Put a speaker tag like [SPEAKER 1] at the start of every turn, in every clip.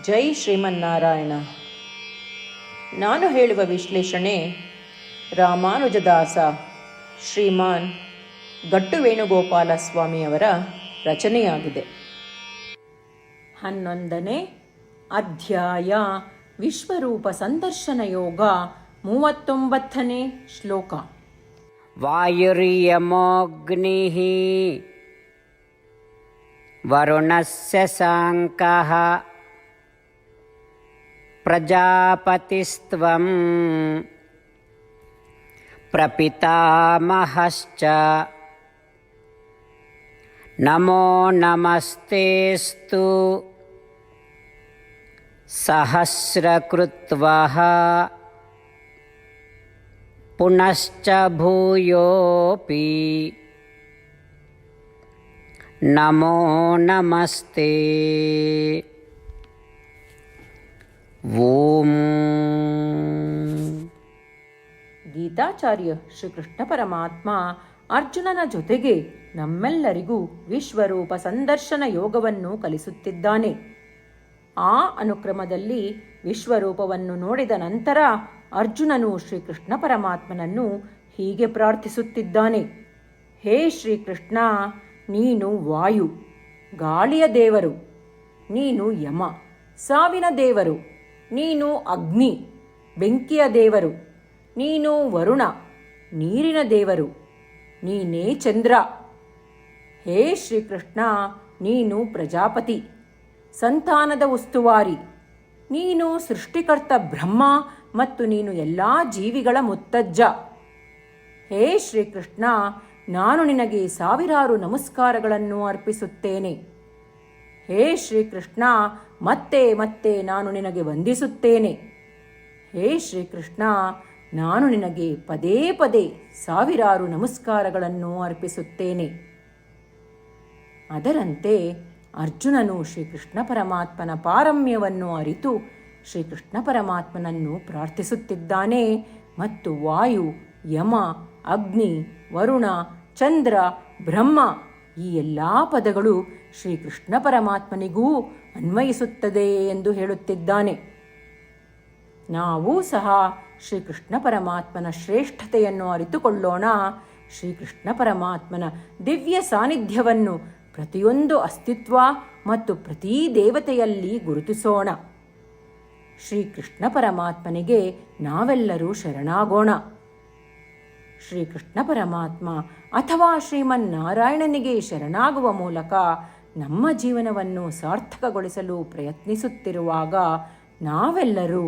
[SPEAKER 1] ಜೈ ಶ್ರೀಮನ್ನಾರಾಯಣ. ನಾನು ಹೇಳುವ ವಿಶ್ಲೇಷಣೆ ರಾಮಾನುಜದಾಸ ಶ್ರೀಮಾನ್ ಗಟ್ಟು ವೇಣುಗೋಪಾಲ ಸ್ವಾಮಿಯವರ ರಚನೆಯಾಗಿದೆ. 11ನೇ ಅಧ್ಯಾಯ ವಿಶ್ವರೂಪ ಸಂದರ್ಶನ ಯೋಗ. 39ನೇ ಶ್ಲೋಕ.
[SPEAKER 2] ವಾಯುರ್ಯಮೋಗ್ನಿಃ ವರುಣಸ್ಯ ಸಾಂಕಃ ಪ್ರಜಾಪತಿಸ್ತ್ವಂ ಪ್ರಪಿತಾಮಹಶ್ಚ ನಮೋ ನಮಸ್ತೇಸ್ತು ಸಹಸ್ರಕೃತ್ವಃ ಪುನಶ್ಚ ಭೂಯೋಪಿ ನಮೋ ನಮಸ್ತೆ. ಓಂ.
[SPEAKER 1] ಗೀತಾಚಾರ್ಯ ಶ್ರೀಕೃಷ್ಣ ಪರಮಾತ್ಮ ಅರ್ಜುನನ ಜೊತೆಗೆ ನಮ್ಮೆಲ್ಲರಿಗೂ ವಿಶ್ವರೂಪ ಸಂದರ್ಶನ ಯೋಗವನ್ನು ಕಲಿಸುತ್ತಿದ್ದಾನೆ. ಆ ಅನುಕ್ರಮದಲ್ಲಿ ವಿಶ್ವರೂಪವನ್ನು ನೋಡಿದ ನಂತರ ಅರ್ಜುನನು ಶ್ರೀಕೃಷ್ಣ ಪರಮಾತ್ಮನನ್ನು ಹೀಗೆ ಪ್ರಾರ್ಥಿಸುತ್ತಿದ್ದಾನೆ. ಹೇ ಶ್ರೀಕೃಷ್ಣ, ನೀನು ವಾಯು, ಗಾಳಿಯ ದೇವರು. ನೀನು ಯಮ, ಸಾವಿನ ದೇವರು. ನೀನು ಅಗ್ನಿ, ಬೆಂಕಿಯ ದೇವರು. ನೀನು ವರುಣ, ನೀರಿನ ದೇವರು. ನೀನೇ ಚಂದ್ರ. ಹೇ ಶ್ರೀಕೃಷ್ಣ, ನೀನು ಪ್ರಜಾಪತಿ, ಸಂತಾನದ ಉಸ್ತುವಾರಿ. ನೀನು ಸೃಷ್ಟಿಕರ್ತ ಬ್ರಹ್ಮ ಮತ್ತು ನೀನು ಎಲ್ಲ ಜೀವಿಗಳ ಮುತ್ತಜ್ಜ. ಹೇ ಶ್ರೀಕೃಷ್ಣ, ನಾನು ನಿನಗೆ ಸಾವಿರಾರು ನಮಸ್ಕಾರಗಳನ್ನು ಅರ್ಪಿಸುತ್ತೇನೆ. ಹೇ ಶ್ರೀಕೃಷ್ಣ, ಮತ್ತೆ ಮತ್ತೆ ನಾನು ನಿನಗೆ ವಂದಿಸುತ್ತೇನೆ. ಹೇ ಶ್ರೀಕೃಷ್ಣ, ನಾನು ನಿನಗೆ ಪದೇ ಪದೇ ಸಾವಿರಾರು ನಮಸ್ಕಾರಗಳನ್ನು ಅರ್ಪಿಸುತ್ತೇನೆ. ಅದರಂತೆ ಅರ್ಜುನನು ಶ್ರೀಕೃಷ್ಣ ಪರಮಾತ್ಮನ ಪಾರಮ್ಯವನ್ನು ಅರಿತು ಶ್ರೀಕೃಷ್ಣ ಪರಮಾತ್ಮನನ್ನು ಪ್ರಾರ್ಥಿಸುತ್ತಿದ್ದಾನೆ. ಮತ್ತು ವಾಯು, ಯಮ, ಅಗ್ನಿ, ವರುಣ, ಚಂದ್ರ, ಬ್ರಹ್ಮ ಈ ಎಲ್ಲ ಪದಗಳು ಶ್ರೀಕೃಷ್ಣ ಪರಮಾತ್ಮನಿಗೂ ಅನ್ವಯಿಸುತ್ತದೆ ಎಂದು ಹೇಳುತ್ತಿದ್ದಾನೆ. ನಾವೂ ಸಹ ಶ್ರೀಕೃಷ್ಣ ಪರಮಾತ್ಮನ ಶ್ರೇಷ್ಠತೆಯನ್ನು ಅರಿತುಕೊಳ್ಳೋಣ. ಶ್ರೀಕೃಷ್ಣ ಪರಮಾತ್ಮನ ದಿವ್ಯ ಸಾನ್ನಿಧ್ಯವನ್ನು ಪ್ರತಿಯೊಂದು ಅಸ್ತಿತ್ವ ಮತ್ತು ಪ್ರತೀ ದೇವತೆಯಲ್ಲಿ ಗುರುತಿಸೋಣ. ಶ್ರೀಕೃಷ್ಣ ಪರಮಾತ್ಮನಿಗೆ ನಾವೆಲ್ಲರೂ ಶರಣಾಗೋಣ. ಶ್ರೀಕೃಷ್ಣ ಪರಮಾತ್ಮ ಅಥವಾ ಶ್ರೀಮನ್ನಾರಾಯಣನಿಗೆ ಶರಣಾಗುವ ಮೂಲಕ ನಮ್ಮ ಜೀವನವನ್ನು ಸಾರ್ಥಕಗೊಳಿಸಲು ಪ್ರಯತ್ನಿಸುತ್ತಿರುವಾಗ ನಾವೆಲ್ಲರೂ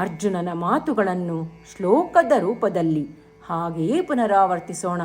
[SPEAKER 1] ಅರ್ಜುನನ ಮಾತುಗಳನ್ನು ಶ್ಲೋಕದ ರೂಪದಲ್ಲಿ ಹಾಗೆಯೇ ಪುನರಾವರ್ತಿಸೋಣ.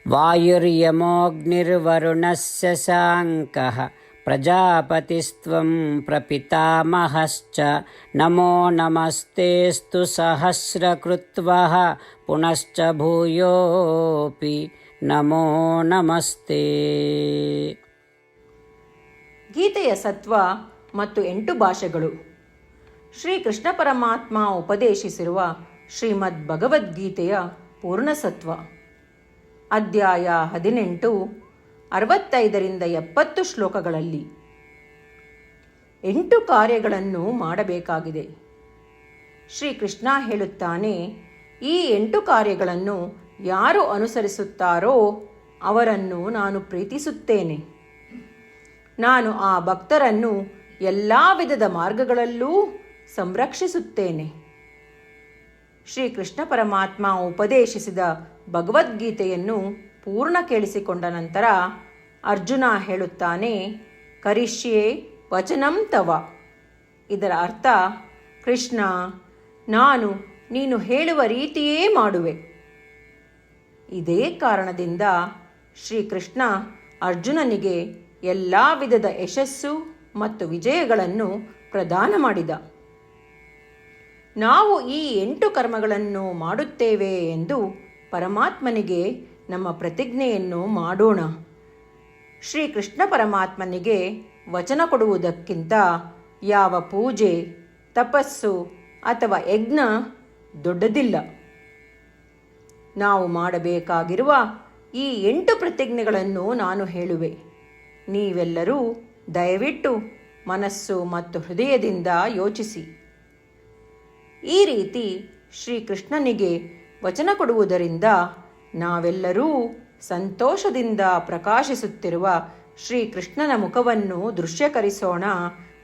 [SPEAKER 2] ವಾಯುರ್ಯಮೋಗ್ನಿರ್ವರುಣಸ್ಯ ಸಾಂಕಃ ಪ್ರಜಾಪತಿಸ್ತ್ವಂ ಪ್ರಪಿತಾಮಹಶ್ಚ ನಮೋ ನಮಸ್ತೇಸ್ತು ಸಹಸ್ರಕೃತ್ವಃ ಪುನಶ್ಚ ಭೂಯೋಪಿ ನಮೋ ನಮಸ್ತೆ.
[SPEAKER 1] ಗೀತೆಯ ಸತ್ವ ಮತ್ತು 8 ಭಾಷೆಗಳು. ಶ್ರೀಕೃಷ್ಣ ಪರಮಾತ್ಮ ಉಪದೇಶಿಸಿರುವ ಶ್ರೀಮದ್ ಭಗವದ್ಗೀತೆಯ ಪೂರ್ಣಸತ್ವ. ಅಧ್ಯಾಯ 18, 65ರಿಂದ 70 ಶ್ಲೋಕಗಳಲ್ಲಿ 8 ಕಾರ್ಯಗಳನ್ನು ಮಾಡಬೇಕಾಗಿದೆ. ಶ್ರೀಕೃಷ್ಣ ಹೇಳುತ್ತಾನೆ, ಈ 8 ಕಾರ್ಯಗಳನ್ನು ಯಾರು ಅನುಸರಿಸುತ್ತಾರೋ ಅವರನ್ನು ನಾನು ಪ್ರೀತಿಸುತ್ತೇನೆ. ನಾನು ಆ ಭಕ್ತರನ್ನು ಎಲ್ಲ ವಿಧದ ಮಾರ್ಗಗಳಲ್ಲೂ ಸಂರಕ್ಷಿಸುತ್ತೇನೆ. ಶ್ರೀಕೃಷ್ಣ ಪರಮಾತ್ಮ ಉಪದೇಶಿಸಿದ ಭಗವದ್ಗೀತೆಯನ್ನು ಪೂರ್ಣ ಕೇಳಿಸಿಕೊಂಡ ನಂತರ ಅರ್ಜುನ ಹೇಳುತ್ತಾನೆ, ಕರಿಷ್ಯೆ ವಚನಂ ತವ. ಇದರ ಅರ್ಥ, ಕೃಷ್ಣ, ನಾನು ನೀನು ಹೇಳುವ ರೀತಿಯೇ ಮಾಡುವೆ. ಇದೇ ಕಾರಣದಿಂದ ಶ್ರೀಕೃಷ್ಣ ಅರ್ಜುನನಿಗೆ ಎಲ್ಲ ವಿಧದ ಯಶಸ್ಸು ಮತ್ತು ವಿಜಯಗಳನ್ನು ಪ್ರದಾನ ಮಾಡಿದ. ನಾವು ಈ 8 ಕರ್ಮಗಳನ್ನು ಮಾಡುತ್ತೇವೆ ಎಂದು ಪರಮಾತ್ಮನಿಗೆ ನಮ್ಮ ಪ್ರತಿಜ್ಞೆಯನ್ನು ಮಾಡೋಣ. ಶ್ರೀಕೃಷ್ಣ ಪರಮಾತ್ಮನಿಗೆ ವಚನ ಕೊಡುವುದಕ್ಕಿಂತ ಯಾವ ಪೂಜೆ, ತಪಸ್ಸು ಅಥವಾ ಯಜ್ಞ ದೊಡ್ಡದಿಲ್ಲ. ನಾವು ಮಾಡಬೇಕಾಗಿರುವ ಈ 8 ಪ್ರತಿಜ್ಞೆಗಳನ್ನು ನಾನು ಹೇಳುವೆ. ನೀವೆಲ್ಲರೂ ದಯವಿಟ್ಟು ಮನಸ್ಸು ಮತ್ತು ಹೃದಯದಿಂದ ಯೋಚಿಸಿ. ಈ ರೀತಿ ಶ್ರೀಕೃಷ್ಣನಿಗೆ ವಚನ ಕೊಡುವುದರಿಂದ ನಾವೆಲ್ಲರೂ ಸಂತೋಷದಿಂದ ಪ್ರಕಾಶಿಸುತ್ತಿರುವ ಶ್ರೀಕೃಷ್ಣನ ಮುಖವನ್ನು ದೃಶ್ಯಕರಿಸೋಣ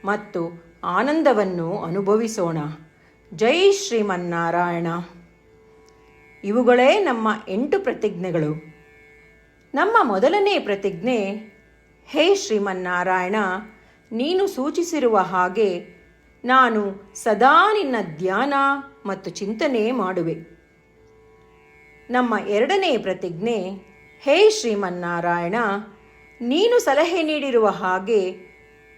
[SPEAKER 1] ಮತ್ತು ಆನಂದವನ್ನು ಅನುಭವಿಸೋಣ. ಜೈ ಶ್ರೀಮನ್ನಾರಾಯಣ. ಇವುಗಳೇ ನಮ್ಮ 8 ಪ್ರತಿಜ್ಞೆಗಳು. ನಮ್ಮ ಮೊದಲನೇ ಪ್ರತಿಜ್ಞೆ, ಹೇ ಶ್ರೀಮನ್ನಾರಾಯಣ, ನೀನು ಸೂಚಿಸಿರುವ ಹಾಗೆ ನಾನು ಸದಾ ನಿನ್ನ ಧ್ಯಾನ ಮತ್ತು ಚಿಂತನೆ ಮಾಡುವೆ. ನಮ್ಮ ಎರಡನೇ ಪ್ರತಿಜ್ಞೆ, ಹೇ ಶ್ರೀಮನ್ನಾರಾಯಣ, ನೀನು ಸಲಹೆ ನೀಡಿರುವ ಹಾಗೆ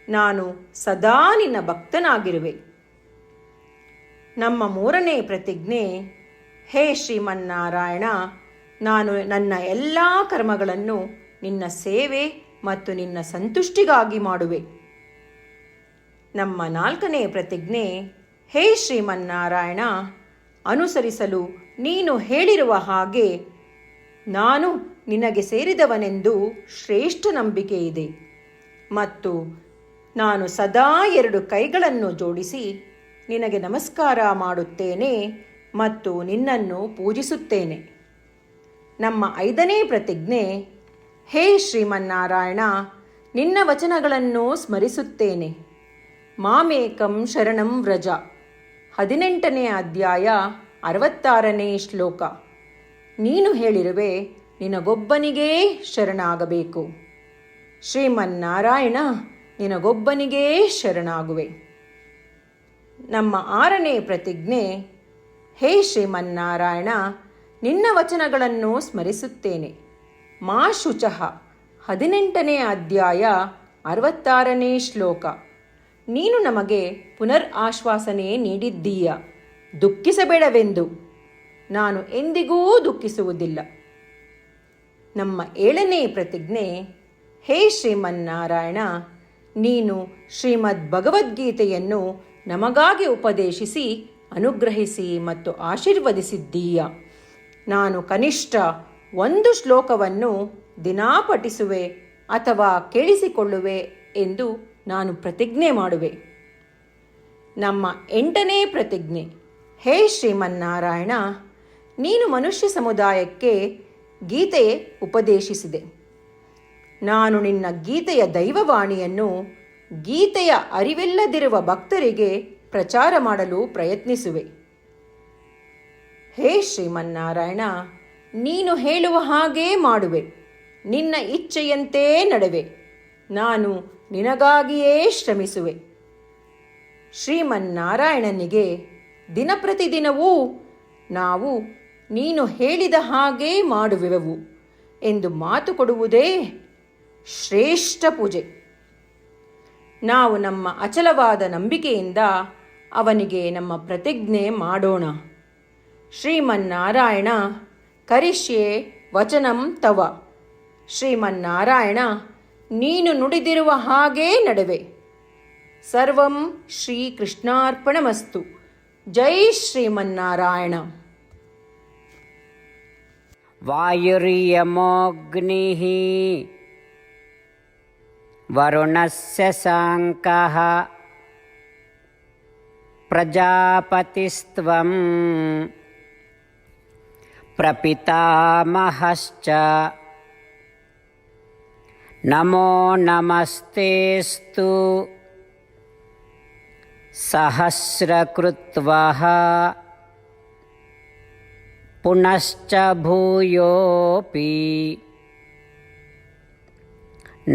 [SPEAKER 1] ನಾನು ಸದಾ ನಿನ್ನ ಭಕ್ತನಾಗಿರುವೆ. ನಮ್ಮ ಮೂರನೇ ಪ್ರತಿಜ್ಞೆ, ಹೇ ಶ್ರೀಮನ್ನಾರಾಯಣ, ನಾನು ನನ್ನ ಎಲ್ಲ ಕರ್ಮಗಳನ್ನು ನಿನ್ನ ಸೇವೆ ಮತ್ತು ನಿನ್ನ ಸಂತುಷ್ಟಿಗಾಗಿ ಮಾಡುವೆ. ನಮ್ಮ ನಾಲ್ಕನೇ ಪ್ರತಿಜ್ಞೆ, ಹೇ ಶ್ರೀಮನ್ನಾರಾಯಣ, ಅನುಸರಿಸಲು ನೀನು ಹೇಳಿರುವ ಹಾಗೆ ನಾನು ನಿನಗೆ ಸೇರಿದವನೆಂದು ಶ್ರೇಷ್ಠ ನಂಬಿಕೆ ಇದೆ ಮತ್ತು ನಾನು ಸದಾ 2 ಕೈಗಳನ್ನು ಜೋಡಿಸಿ ನಿನಗೆ ನಮಸ್ಕಾರ ಮಾಡುತ್ತೇನೆ ಮತ್ತು ನಿನ್ನನ್ನು ಪೂಜಿಸುತ್ತೇನೆ. ನಮ್ಮ 5ನೇ ಪ್ರತಿಜ್ಞೆ, ಹೇ ಶ್ರೀಮನ್ನಾರಾಯಣ, ನಿನ್ನ ವಚನಗಳನ್ನು ಸ್ಮರಿಸುತ್ತೇನೆ. ಮಾಮೇಕಂ ಶರಣಂ ವ್ರಜ, 18ನೇ ಅಧ್ಯಾಯ 66ನೇ ಶ್ಲೋಕ. ನೀನು ಹೇಳಿರುವೆ, ನಿನಗೊಬ್ಬನಿಗೇ ಶರಣಾಗಬೇಕು. ಶ್ರೀಮನ್ನಾರಾಯಣ, ನಿನಗೊಬ್ಬನಿಗೇ ಶರಣಾಗುವೆ. ನಮ್ಮ 6ನೇ ಪ್ರತಿಜ್ಞೆ, ಹೇ ಶ್ರೀಮನ್ನಾರಾಯಣ, ನಿನ್ನ ವಚನಗಳನ್ನು ಸ್ಮರಿಸುತ್ತೇನೆ. ಮಾ ಶುಚಃ, 18ನೇ ಅಧ್ಯಾಯ 66ನೇ ಶ್ಲೋಕ. ನೀನು ನಮಗೆ ಪುನರ್ ಆಶ್ವಾಸನೆ ನೀಡಿದ್ದೀಯ, ದುಃಖಿಸಬೇಡವೆಂದು. ನಾನು ಎಂದಿಗೂ ದುಃಖಿಸುವುದಿಲ್ಲ. ನಮ್ಮ 7ನೇ ಪ್ರತಿಜ್ಞೆ, ಹೇ ಶ್ರೀಮನ್ನಾರಾಯಣ, ನೀನು ಶ್ರೀಮದ್ ಭಗವದ್ಗೀತೆಯನ್ನು ನಮಗಾಗಿ ಉಪದೇಶಿಸಿ ಅನುಗ್ರಹಿಸಿ ಮತ್ತು ಆಶೀರ್ವದಿಸಿದ್ದೀಯ. ನಾನು ಕನಿಷ್ಠ 1 ಶ್ಲೋಕವನ್ನು ದಿನಾ ಪಠಿಸುವೆ ಅಥವಾ ಕೇಳಿಸಿಕೊಳ್ಳುವೆ ಎಂದು ನಾನು ಪ್ರತಿಜ್ಞೆ ಮಾಡುವೆ. ನಮ್ಮ 8ನೇ ಪ್ರತಿಜ್ಞೆ, ಹೇ ಶ್ರೀಮನ್ನಾರಾಯಣ, ನೀನು ಮನುಷ್ಯ ಸಮುದಾಯಕ್ಕೆ ಗೀತೆ ಉಪದೇಶಿಸಿದೆ. ನಾನು ನಿನ್ನ ಗೀತೆಯ ದೈವವಾಣಿಯನ್ನು ಗೀತೆಯ ಅರಿವಿಲ್ಲದಿರುವ ಭಕ್ತರಿಗೆ ಪ್ರಚಾರ ಮಾಡಲು ಪ್ರಯತ್ನಿಸುವೆ. ಹೇ ಶ್ರೀಮನ್ನಾರಾಯಣ, ನೀನು ಹೇಳುವ ಹಾಗೇ ಮಾಡುವೆ. ನಿನ್ನ ಇಚ್ಛೆಯಂತೆ ನಡೆವೆ. ನಾನು ನಿನಗಾಗಿಯೇ ಶ್ರಮಿಸುವೆ. ಶ್ರೀಮನ್ನಾರಾಯಣನಿಗೆ ದಿನಪ್ರತಿದಿನವೂ ನಾವು ನೀನು ಹೇಳಿದ ಹಾಗೇ ಮಾಡುವೆವು ಎಂದು ಮಾತು ಕೊಡುವುದೇ ಶ್ರೇಷ್ಠ ಪೂಜೆ. ನಾವು ನಮ್ಮ ಅಚಲವಾದ ನಂಬಿಕೆಯಿಂದ ಅವನಿಗೆ ನಮ್ಮ ಪ್ರತಿಜ್ಞೆ ಮಾಡೋಣ. ಶ್ರೀಮನ್ನಾರಾಯಣ, ಕರಿಷ್ಯೆ ವಚನಂ ತವ. ಶ್ರೀಮನ್ನಾರಾಯಣ, ನೀನು ನುಡಿದಿರುವ ಹಾಗೇ ನಡೆವೆ. ಸರ್ವಂ ಶ್ರೀಕೃಷ್ಣಾರ್ಪಣಮಸ್ತು. ಜೈ ಶ್ರೀಮನ್ನಾರಾಯಣ.
[SPEAKER 2] ವಾಯುರ್ಯಮೋಗ್ನಿಃ ವರುಣಸ್ಯ ಸಾಂಕಃ ಪ್ರಜಾಪತಿಸ್ತ್ವಂ ಪ್ರಪಿತಾಮಹಶ್ಚ ನಮೋ ನಮಸ್ತೇಸ್ತು ಸಹಸ್ರಕೃತ್ವಃ ಪುನಶ್ಚ ಭೂಯೋಪಿ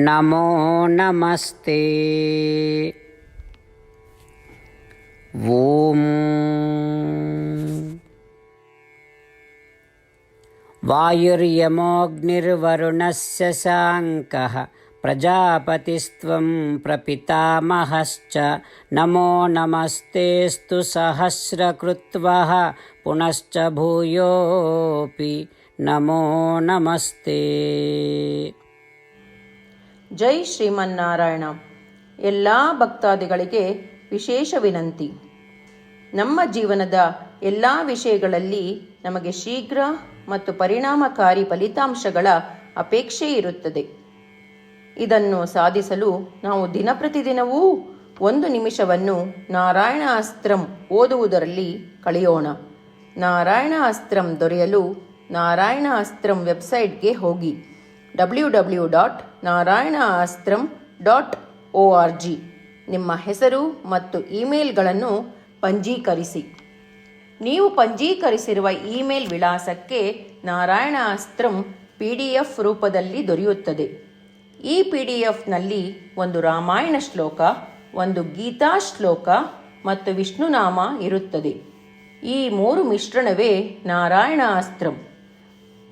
[SPEAKER 2] ನಮೋ ನಮಸ್ತೆ. ಓಂ ವಾಯುರ್ಯಮೋಗ್ನಿರ್ವರುಣಸ್ಯ ಸಾಂಕಃ ಪ್ರಜಾಪತಿಸ್ತ್ವಂ ಪ್ರಪಿತಾಮಹಶ್ಚ ನಮೋ ನಮಸ್ತೇಸ್ತು ಸಹಸ್ರಕೃತ್ವಃ ಪುನಶ್ಚ ಭೂಯೋಪಿ ನಮೋ ನಮಸ್ತೆ.
[SPEAKER 1] ಜೈ ಶ್ರೀಮನ್ನಾರಾಯಣ. ಎಲ್ಲ ಭಕ್ತಾದಿಗಳಿಗೆ ವಿಶೇಷ ವಿನಂತಿ. ನಮ್ಮ ಜೀವನದ ಎಲ್ಲ ವಿಷಯಗಳಲ್ಲಿ ನಮಗೆ ಶೀಘ್ರ ಮತ್ತು ಪರಿಣಾಮಕಾರಿ ಫಲಿತಾಂಶಗಳ ಅಪೇಕ್ಷೆ ಇರುತ್ತದೆ. ಇದನ್ನು ಸಾಧಿಸಲು ನಾವು ದಿನಪ್ರತಿದಿನವೂ 1 ನಿಮಿಷವನ್ನು ನಾರಾಯಣ ಅಸ್ತ್ರಂ ಓದುವುದರಲ್ಲಿ ಕಳೆಯೋಣ. ನಾರಾಯಣ ಅಸ್ತ್ರಂ ದೊರೆಯಲು ನಾರಾಯಣ ಅಸ್ತ್ರಂ ವೆಬ್ಸೈಟ್ಗೆ ಹೋಗಿ www.narayanaastram.org. ನಿಮ್ಮ ಹೆಸರು ಮತ್ತು ಇಮೇಲ್ಗಳನ್ನು ಪಂಜೀಕರಿಸಿ. ನೀವು ಪಂಜೀಕರಿಸಿರುವ ಇಮೇಲ್ ವಿಳಾಸಕ್ಕೆ ನಾರಾಯಣ ಅಸ್ತ್ರಂ PDF ರೂಪದಲ್ಲಿ ದೊರೆಯುತ್ತದೆ. ಈ PDFನಲ್ಲಿ 1 ರಾಮಾಯಣ ಶ್ಲೋಕ, 1 ಗೀತಾ ಶ್ಲೋಕ ಮತ್ತು ವಿಷ್ಣುನಾಮ ಇರುತ್ತದೆ. ಈ 3 ಮಿಶ್ರಣವೇ ನಾರಾಯಣ ಅಸ್ತ್ರಂ.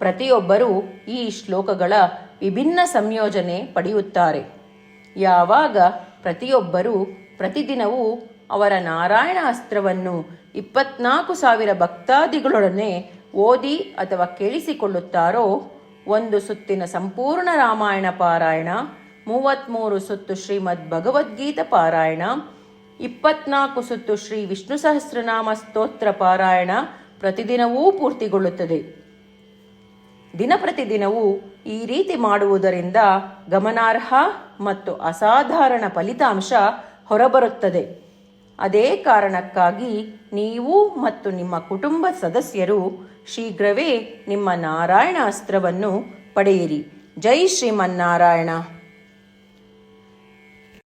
[SPEAKER 1] ಪ್ರತಿಯೊಬ್ಬರೂ ಈ ಶ್ಲೋಕಗಳ ವಿಭಿನ್ನ ಸಂಯೋಜನೆ ಪಡೆಯುತ್ತಾರೆ. ಯಾವಾಗ ಪ್ರತಿಯೊಬ್ಬರೂ ಪ್ರತಿದಿನವೂ ಅವರ ನಾರಾಯಣ ಅಸ್ತ್ರವನ್ನು 24,000 ಭಕ್ತಾದಿಗಳೊಡನೆ ಓದಿ ಅಥವಾ ಕೇಳಿಸಿಕೊಳ್ಳುತ್ತಾರೋ, 1 ಸುತ್ತಿನ ಸಂಪೂರ್ಣ ರಾಮಾಯಣ ಪಾರಾಯಣ, 33 ಸುತ್ತು ಶ್ರೀಮದ್ ಭಗವದ್ಗೀತಾ ಪಾರಾಯಣ, 24 ಸುತ್ತು ಶ್ರೀ ವಿಷ್ಣು ಸಹಸ್ರನಾಮ ಸ್ತೋತ್ರ ಪಾರಾಯಣ ಪ್ರತಿದಿನವೂ ಪೂರ್ತಿಗೊಳ್ಳುತ್ತದೆ. ದಿನಪ್ರತಿದಿನವೂ ಈ ರೀತಿ ಮಾಡುವುದರಿಂದ ಗಮನಾರ್ಹ ಮತ್ತು ಅಸಾಧಾರಣ ಫಲಿತಾಂಶ ಹೊರಬರುತ್ತದೆ. ಅದೇ ಕಾರಣಕ್ಕಾಗಿ ನೀವು ಮತ್ತು ನಿಮ್ಮ ಕುಟುಂಬ ಸದಸ್ಯರು ಶೀಘ್ರವೇ ನಿಮ್ಮ ನಾರಾಯಣ ಅಸ್ತ್ರವನ್ನು ಪಡೆಯಿರಿ. ಜೈ ಶ್ರೀಮನ್ನಾರಾಯಣ.